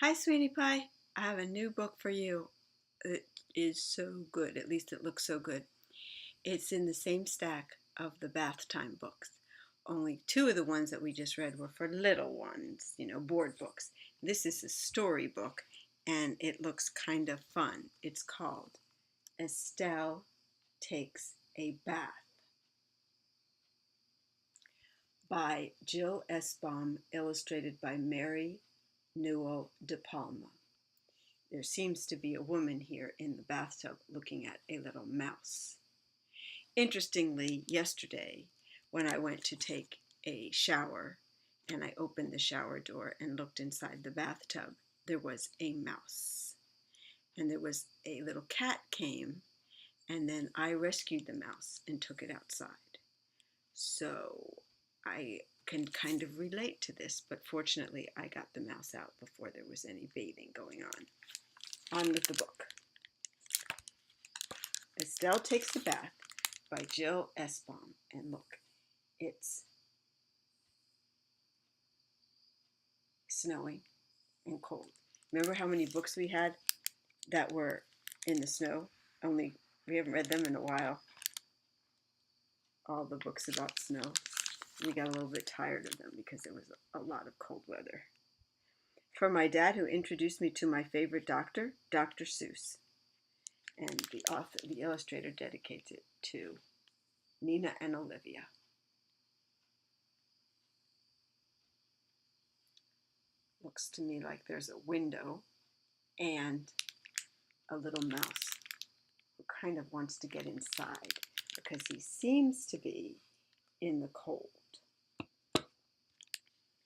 Hi, sweetie pie. I have a new book for you. It is so good. At least it looks so good. It's in the same stack of the bath time books. Only two of the ones that we just read were for little ones, board books. This is a story book, and it looks kind of fun. It's called Estelle Takes a Bath by Jill Esbaum, illustrated by Mary Newell de Palma. There seems to be a woman here in the bathtub looking at a little mouse. Interestingly, yesterday, when I went to take a shower and I opened the shower door and looked inside the bathtub, there was a mouse. And there was a little cat came, and then I rescued the mouse and took it outside. So I can kind of relate to this, but fortunately I got the mouse out before there was any bathing going on. On with the book. Estelle Takes a Bath by Jill Esbaum. And look, it's snowing and cold. Remember how many books we had that were in the snow? Only we haven't read them in a while. All the books about snow. We got a little bit tired of them because there was a lot of cold weather. For my dad, who introduced me to my favorite doctor, Dr. Seuss. And the illustrator dedicates it to Nina and Olivia. Looks to me like there's a window and a little mouse who kind of wants to get inside because he seems to be in the cold,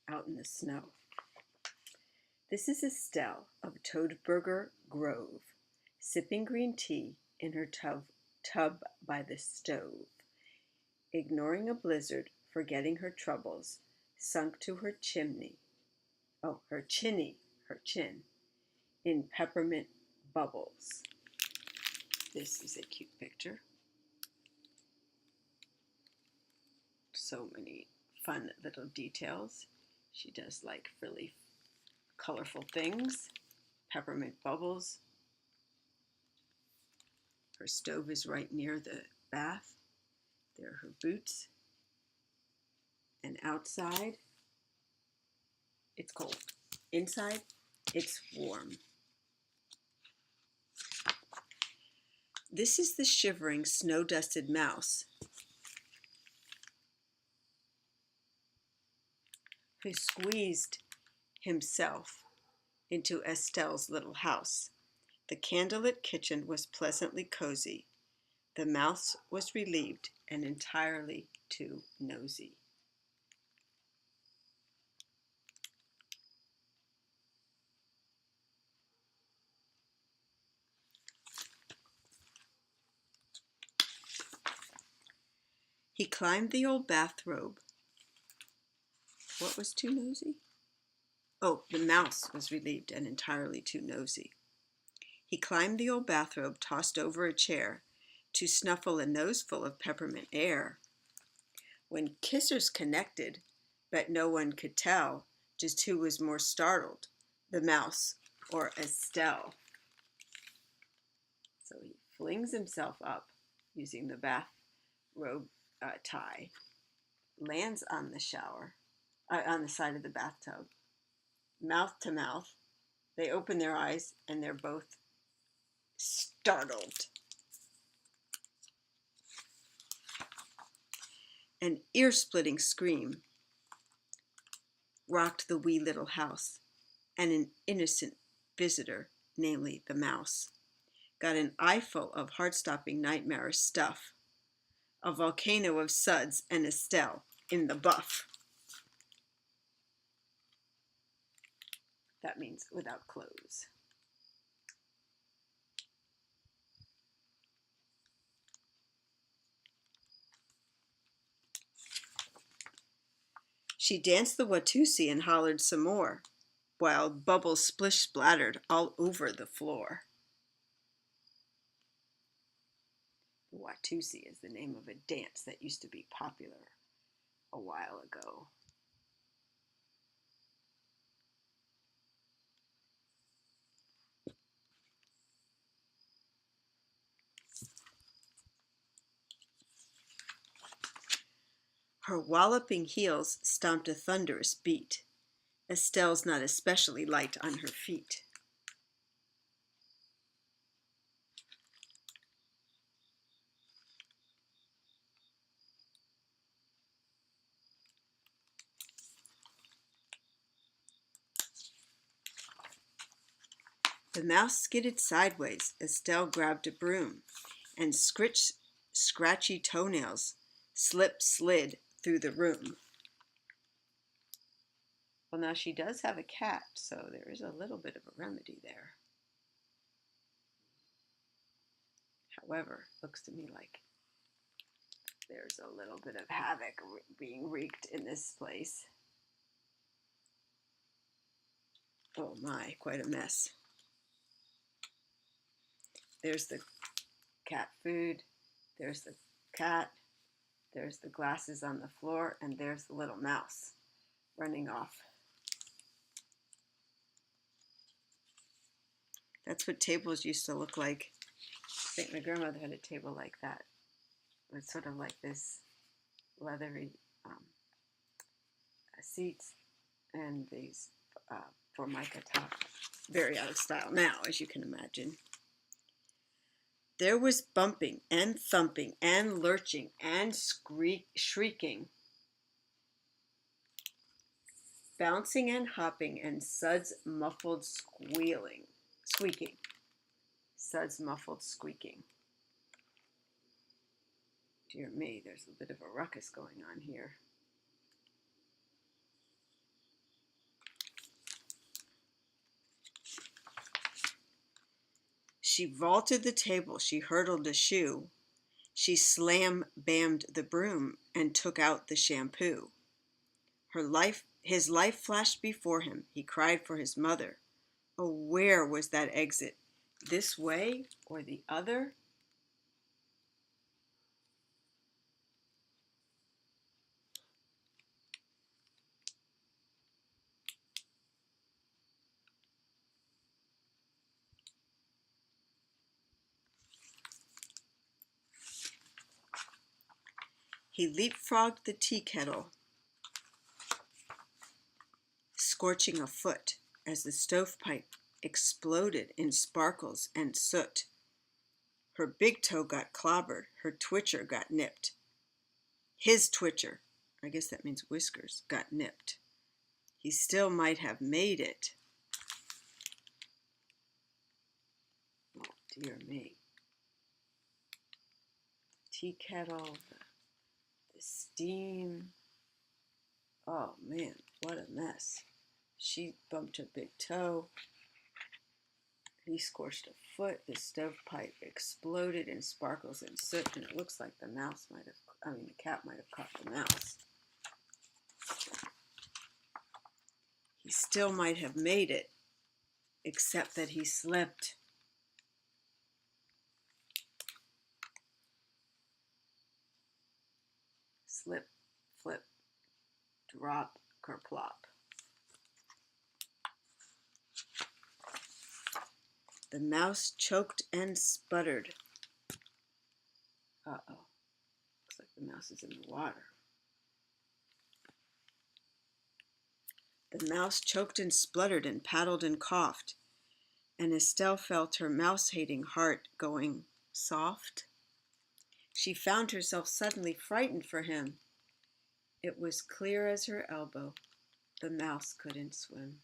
out in the snow. This is Estelle of Toadberger Grove, sipping green tea in her tub by the stove, ignoring a blizzard, forgetting her troubles, sunk to her chin, in peppermint bubbles. This is a cute picture. So many fun little details. She does like really colorful things. Peppermint bubbles. Her stove is right near the bath. There are her boots. And outside, it's cold. Inside, it's warm. This is the shivering, snow-dusted mouse who squeezed himself into Estelle's little house. The candlelit kitchen was pleasantly cozy. The mouse was relieved and entirely too nosy. He climbed the old bathrobe. What was too nosy? Oh, the mouse was relieved and entirely too nosy. He climbed the old bathrobe, tossed over a chair, to snuffle a noseful of peppermint air. When kissers connected, but no one could tell just who was more startled, the mouse or Estelle. So he flings himself up using the bathrobe tie, lands on the on the side of the bathtub, mouth to mouth. They open their eyes and they're both startled. An ear-splitting scream rocked the wee little house, and an innocent visitor, namely the mouse, got an eyeful of heart-stopping nightmarish stuff. A volcano of suds and Estelle in the buff. That means without clothes. She danced the Watusi and hollered some more, while bubbles splish-splattered all over the floor. The Watusi is the name of a dance that used to be popular a while ago. Her walloping heels stomped a thunderous beat. Estelle's not especially light on her feet. The mouse skidded sideways. Estelle grabbed a broom, and scratchy toenails slid through the room. Well, now she does have a cat, so there is a little bit of a remedy there. However, looks to me like there's a little bit of havoc being wreaked in this place. Oh my, quite a mess. There's the cat food, there's the cat, there's the glasses on the floor, and there's the little mouse running off. That's what tables used to look like. I think my grandmother had a table like that. It was sort of like this leathery seats and these formica top. Very out of style now, as you can imagine. There was bumping and thumping and lurching and shrieking, bouncing and hopping, and Sud's muffled squeaking. Sud's muffled squeaking. Dear me, there's a bit of a ruckus going on here. She vaulted the table, she hurdled a shoe, she slam-bammed the broom and took out the shampoo. His life flashed before him. He cried for his mother. Oh, where was that exit? This way or the other? He leapfrogged the tea kettle, scorching a foot as the stovepipe exploded in sparkles and soot. Her big toe got clobbered, her twitcher got nipped. His twitcher, I guess that means whiskers, got nipped. He still might have made it. Oh, dear me. Tea kettle, the steam. Oh man, what a mess. She bumped her big toe. He scorched a foot. The stovepipe exploded in sparkles and soot, and it looks like the cat might have caught the mouse. He still might have made it, except that he slipped. Slip, flip, drop, kerplop. The mouse choked and sputtered. Uh-oh. Looks like the mouse is in the water. The mouse choked and spluttered and paddled and coughed, and Estelle felt her mouse-hating heart going soft. She found herself suddenly frightened for him. It was clear as her elbow. The mouse couldn't swim.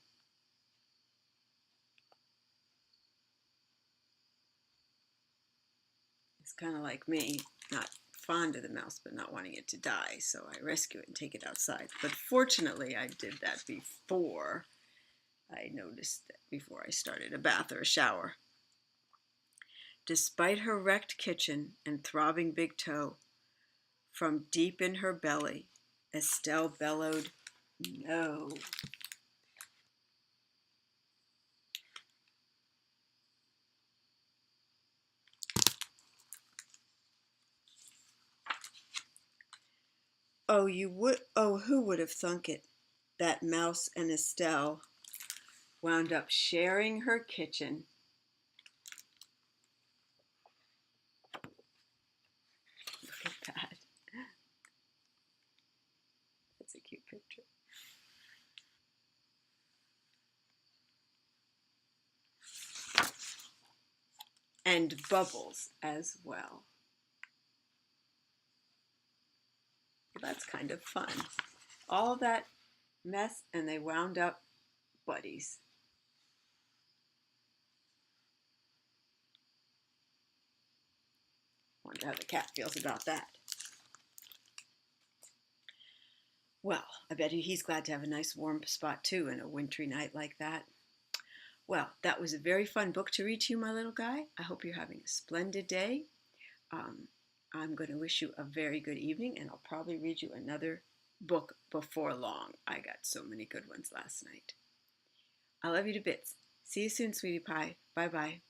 It's kind of like me, not fond of the mouse, but not wanting it to die, so I rescue it and take it outside. But fortunately, I did that before I noticed that, before I started a bath or a shower. Despite her wrecked kitchen and throbbing big toe, from deep in her belly, Estelle bellowed, "No." Oh, who would have thunk it? That mouse and Estelle wound up sharing her kitchen. Look at that. and bubbles as well. That's kind of fun. All that mess and they wound up buddies. Wonder how the cat feels about that. Well, I bet he's glad to have a nice warm spot too in a wintry night like that. Well, that was a very fun book to read to you, my little guy. I hope you're having a splendid day. I'm going to wish you a very good evening, and I'll probably read you another book before long. I got so many good ones last night. I love you to bits. See you soon, sweetie pie. Bye-bye.